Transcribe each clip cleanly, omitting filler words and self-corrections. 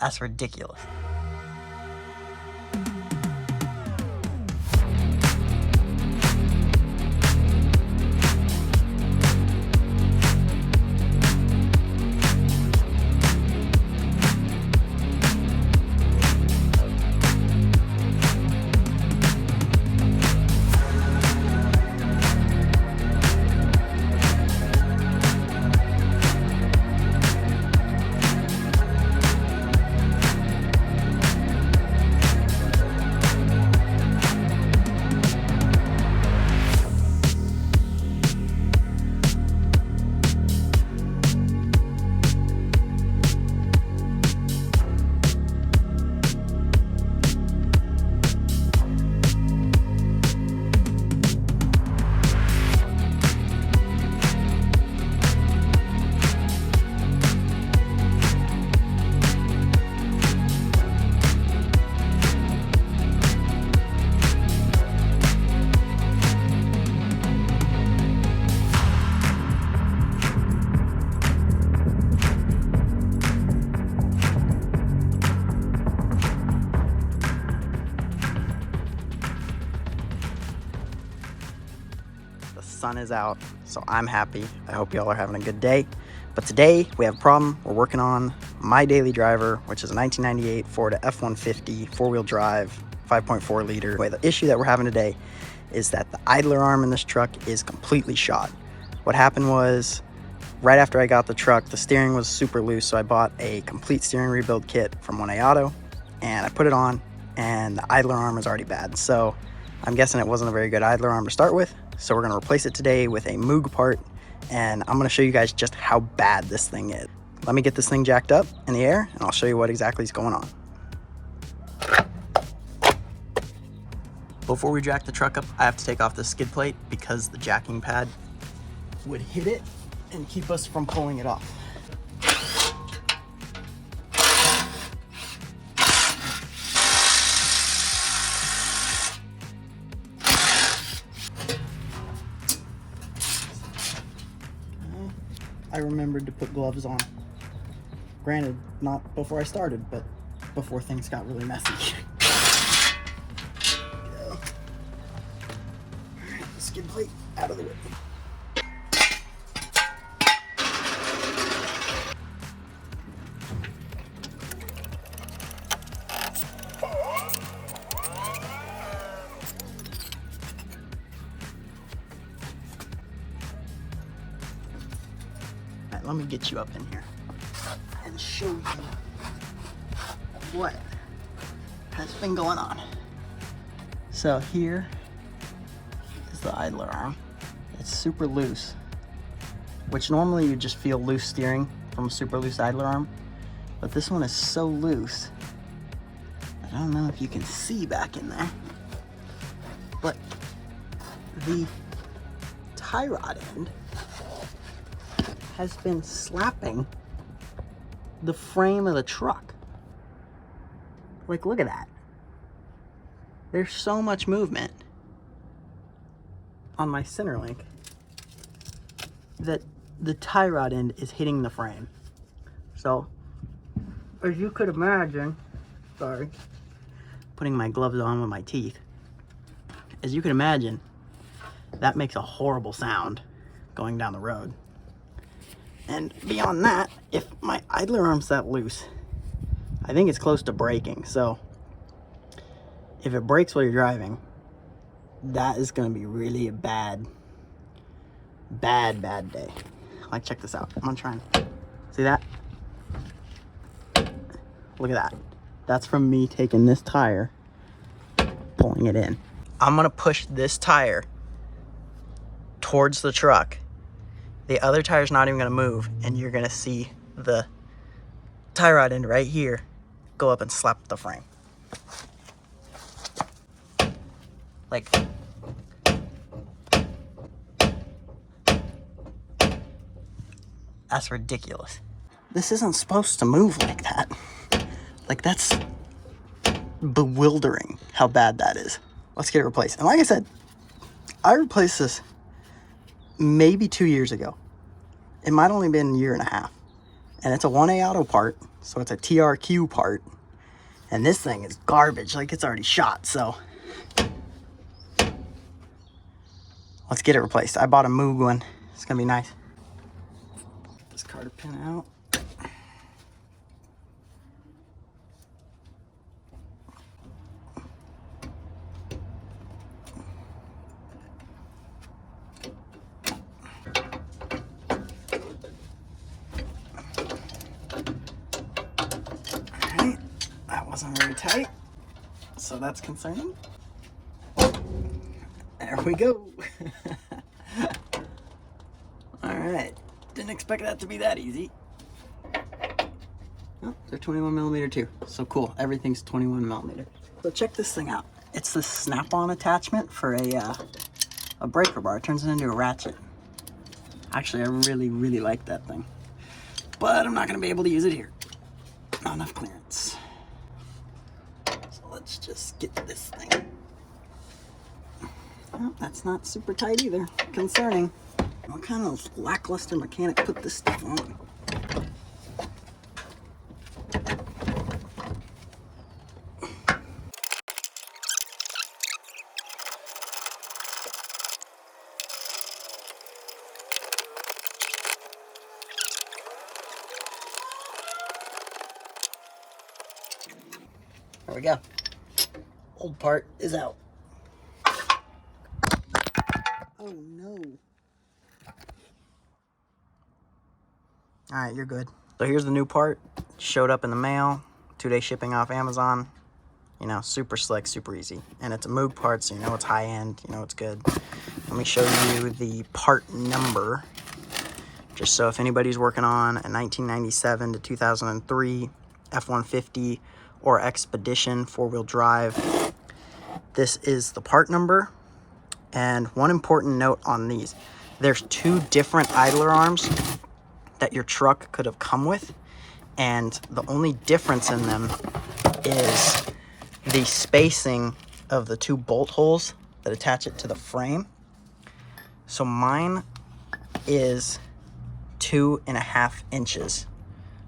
That's ridiculous. The sun is out, so I'm happy. I hope y'all are having a good day. But today we have a problem. We're working on my daily driver, which is a 1998 Ford F-150 four-wheel drive, 5.4 liter. Anyway, the issue that we're having today is that the idler arm in this truck is completely shot. What happened was, right after I got the truck, the steering was super loose, so I bought a complete steering rebuild kit from 1A Auto, and I put it on, and the idler arm was already bad. So I'm guessing it wasn't a very good idler arm to start with. So we're gonna replace it today with a Moog part, and I'm gonna show you guys just how bad this thing is. Let me get this thing jacked up in the air, and I'll show you what exactly is going on. Before we jack the truck up, I have to take off the skid plate because the jacking pad would hit it and keep us from pulling it off. I remembered to put gloves on. Granted, not before I started, but before things got really messy. Alright, the skid plate out of the way. Let me get you up in here and show you what has been going on. So here is the idler arm. It's super loose, which normally you just feel loose steering from a super loose idler arm, but this one is so loose. I don't know if you can see back in there, but the tie rod end has been slapping the frame of the truck. Like, look at that. There's so much movement on my center link that the tie rod end is hitting the frame. So, as you could imagine, sorry, putting my gloves on with my teeth. As you can imagine, that makes a horrible sound going down the road. And beyond that, if my idler arm's that loose, I think it's close to breaking. So if it breaks while you're driving, that is going to be really a bad day. Like, check this out. I'm going to try and see that. Look at that. That's from me taking this tire, pulling it in. I'm going to push this tire towards the truck. The other tire's not even gonna move, and you're gonna see the tie rod end right here go up and slap the frame. Like, that's ridiculous. This isn't supposed to move like that. Like, that's bewildering how bad that is. Let's get it replaced. And like I said, I replaced this maybe 2 years ago. It might only been a year and a half. And it's a 1A auto part, so it's a TRQ part. And this thing is garbage, like it's already shot, so let's get it replaced. I bought a Moog one. It's gonna be nice. This cotter pin out. Alright, that wasn't very tight, so that's concerning. There we go. Alright, didn't expect that to be that easy. Oh, they're 21mm too, so cool. Everything's 21mm. So check this thing out. It's the snap-on attachment for a breaker bar. It turns it into a ratchet. Actually, I really like that thing. But I'm not gonna be able to use it here. Not enough clearance. So let's just get this thing. Oh, that's not super tight either. Concerning. What kind of lackluster mechanic put this stuff on? There we go. Old part is out. Oh no. Alright, you're good. So here's the new part. Showed up in the mail. 2-day shipping off Amazon. You know, super slick, super easy. And it's a Moog part, so you know it's high end, you know it's good. Let me show you the part number. Just so if anybody's working on a 1997 to 2003 F-150 or Expedition 4-wheel drive, this is the part number. And one important note on these, there's 2 different idler arms that your truck could have come with, and the only difference in them is the spacing of the 2 bolt holes that attach it to the frame. So mine is 2.5 inches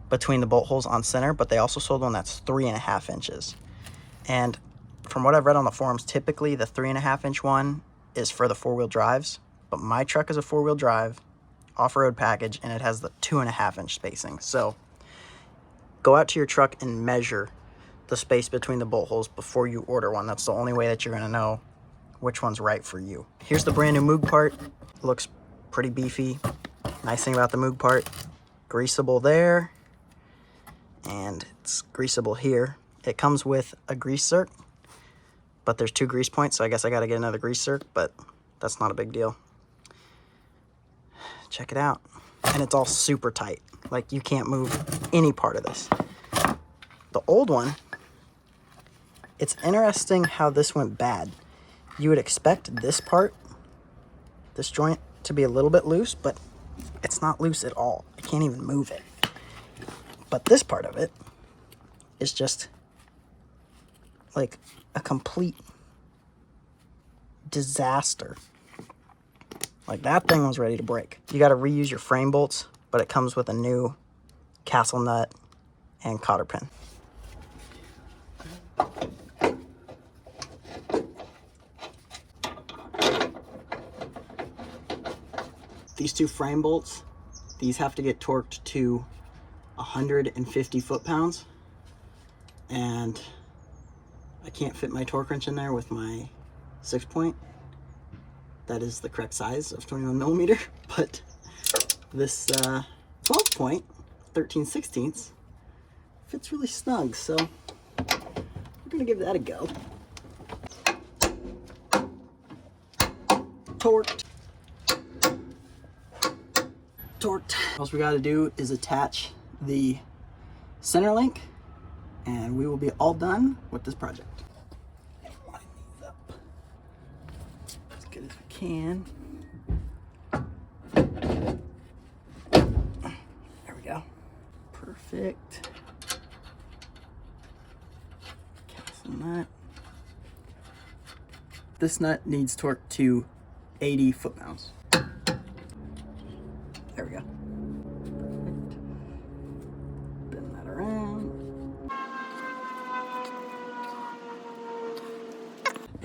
between the bolt holes on center, but they also sold one that's 3.5 inches. And from what I've read on the forums, typically the 3.5 inch one is for the 4-wheel drives, but my truck is a 4-wheel drive off-road package, and it has the 2.5 inch spacing. So go out to your truck and measure the space between the bolt holes before you order one. That's the only way that you're gonna know which one's right for you. Here's the brand new Moog part. It looks pretty beefy. Nice thing about the Moog part, greasable there, and it's greasable here. It comes with a grease zerk, but there's 2 grease points, so I guess I gotta get another grease zerk, but that's not a big deal. Check it out. And it's all super tight. Like, you can't move any part of this. The old one, it's interesting how this went bad. You would expect this part, this joint, to be a little bit loose, but it's not loose at all. I can't even move it. But this part of it is just like a complete disaster. Like, that thing was ready to break. You got to reuse your frame bolts, but it comes with a new castle nut and cotter pin. These 2 frame bolts, these have to get torqued to 150 foot-pounds, and I can't fit my torque wrench in there with my 6-point. That is the correct size of 21mm, but this 12-point, 13/16, fits really snug, so we're gonna give that a go. Torqued. All we gotta do is attach the center link, and we will be all done with this project. Line these up as good as we can. There we go. Perfect. Castle nut. This nut needs torque to 80 foot-pounds. There we go. Perfect.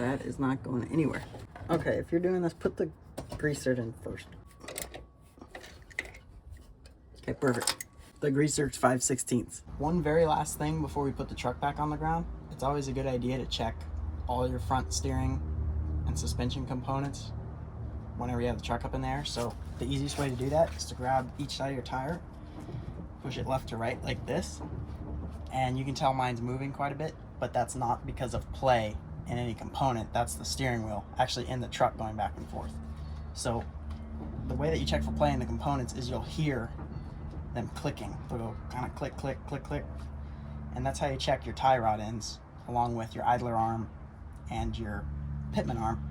that is not going anywhere. Okay, if you're doing this, put the greaser in first. Okay, perfect. The greaser's 5/16. One very last thing before we put the truck back on the ground, it's always a good idea to check all your front steering and suspension components whenever you have the truck up in the air. So the easiest way to do that is to grab each side of your tire, push it left to right like this, and you can tell mine's moving quite a bit, but that's not because of play in any component. That's the steering wheel actually in the truck going back and forth. So the way that you check for play in the components is you'll hear them clicking. They'll go kind of click, click, click, click, and that's how you check your tie rod ends along with your idler arm and your pitman arm.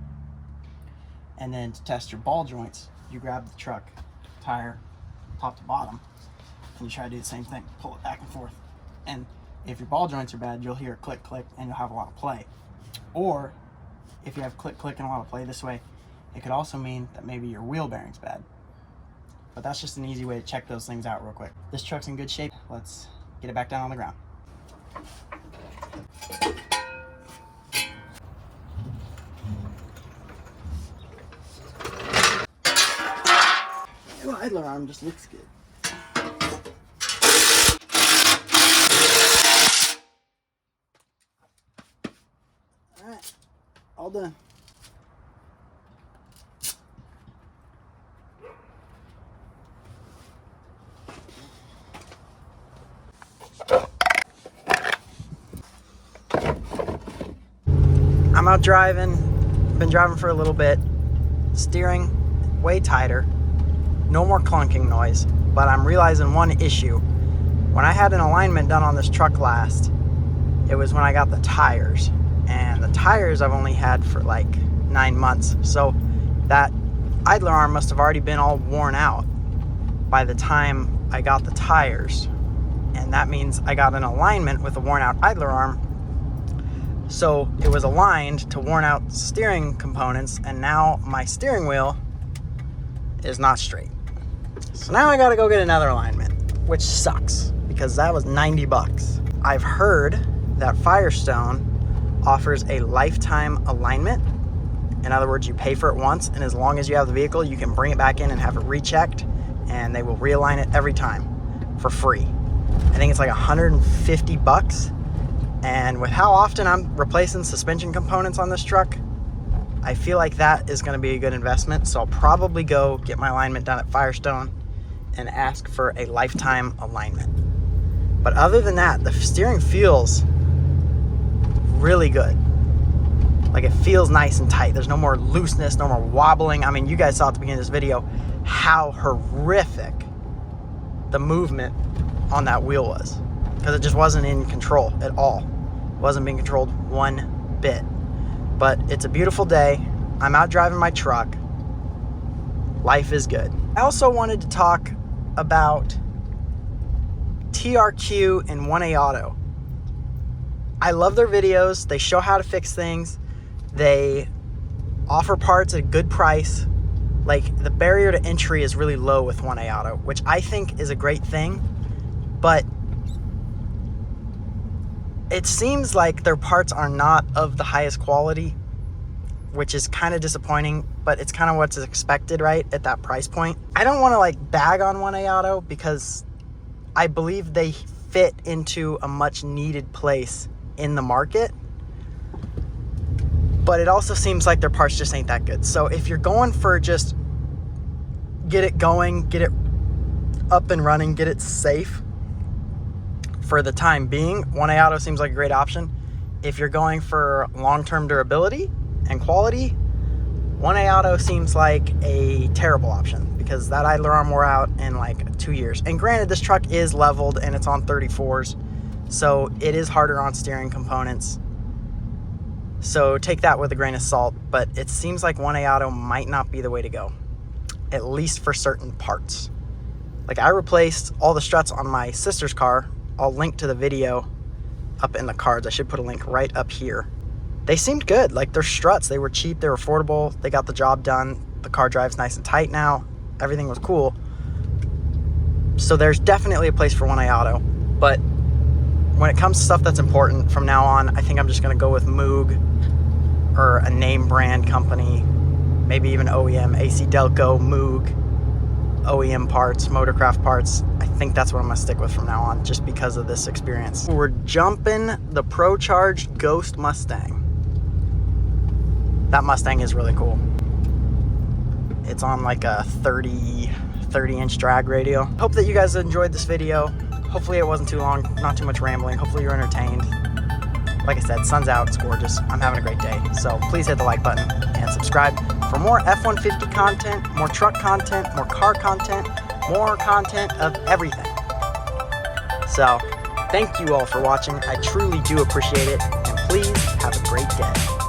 And then to test your ball joints, you grab the truck tire top to bottom and you try to do the same thing, pull it back and forth. And if your ball joints are bad, you'll hear click, click, and you'll have a lot of play. Or if you have click, click, and a lot of play this way, it could also mean that maybe your wheel bearing's bad. But that's just an easy way to check those things out real quick. This truck's in good shape. Let's get it back down on the ground. The idler arm just looks good. Alright, all done. I'm out driving, been driving for a little bit, steering way tighter, no more clunking noise, but I'm realizing one issue. When I had an alignment done on this truck last, it was when I got the tires, and the tires I've only had for like 9 months, so that idler arm must have already been all worn out by the time I got the tires, and that means I got an alignment with a worn out idler arm. So it was aligned to worn out steering components, and now my steering wheel is not straight. So now I gotta go get another alignment, which sucks because that was 90 bucks. I've heard that Firestone offers a lifetime alignment. In other words, you pay for it once, and as long as you have the vehicle, you can bring it back in and have it rechecked, and they will realign it every time for free. I think it's like 150 bucks. And with how often I'm replacing suspension components on this truck, I feel like that is going to be a good investment. So I'll probably go get my alignment done at Firestone and ask for a lifetime alignment. But other than that, the steering feels really good. Like, it feels nice and tight. There's no more looseness, no more wobbling. I mean, you guys saw at the beginning of this video how horrific the movement on that wheel was, because it just wasn't in control at all. It wasn't being controlled one bit. But it's a beautiful day. I'm out driving my truck. Life is good. I also wanted to talk about TRQ and 1A Auto. I love their videos. They show how to fix things. They offer parts at a good price. Like, the barrier to entry is really low with 1A Auto, which I think is a great thing. But it seems like their parts are not of the highest quality, which is kind of disappointing, but it's kind of what's expected, right, at that price point. I don't want to like bag on 1A Auto because I believe they fit into a much needed place in the market, but it also seems like their parts just ain't that good. So if you're going for just get it going, get it up and running, get it safe for the time being, 1A Auto seems like a great option. If you're going for long-term durability and quality, 1A Auto seems like a terrible option because that idler arm wore out in like 2 years. And granted, this truck is leveled and it's on 34s, so it is harder on steering components. So take that with a grain of salt, but it seems like 1A Auto might not be the way to go, at least for certain parts. Like, I replaced all the struts on my sister's car. I'll link to the video up in the cards. I should put a link right up here. They seemed good. Like, their struts, they were cheap, they were affordable, they got the job done. The car drives nice and tight now. Everything was cool. So there's definitely a place for 1A Auto. But when it comes to stuff that's important from now on, I think I'm just gonna go with Moog or a name brand company, maybe even OEM, AC Delco, Moog, OEM parts, Motorcraft parts. I think that's what I'm gonna stick with from now on, just because of this experience. We're jumping the Pro Charged Ghost Mustang. That Mustang is really cool. It's on like a 30 inch drag radio. Hope that you guys enjoyed this video. Hopefully it wasn't too long, not too much rambling. Hopefully you're entertained. Like I said, sun's out, it's gorgeous. I'm having a great day. So please hit the like button and subscribe for more F-150 content, more truck content, more car content, more content of everything. So thank you all for watching. I truly do appreciate it. And please have a great day.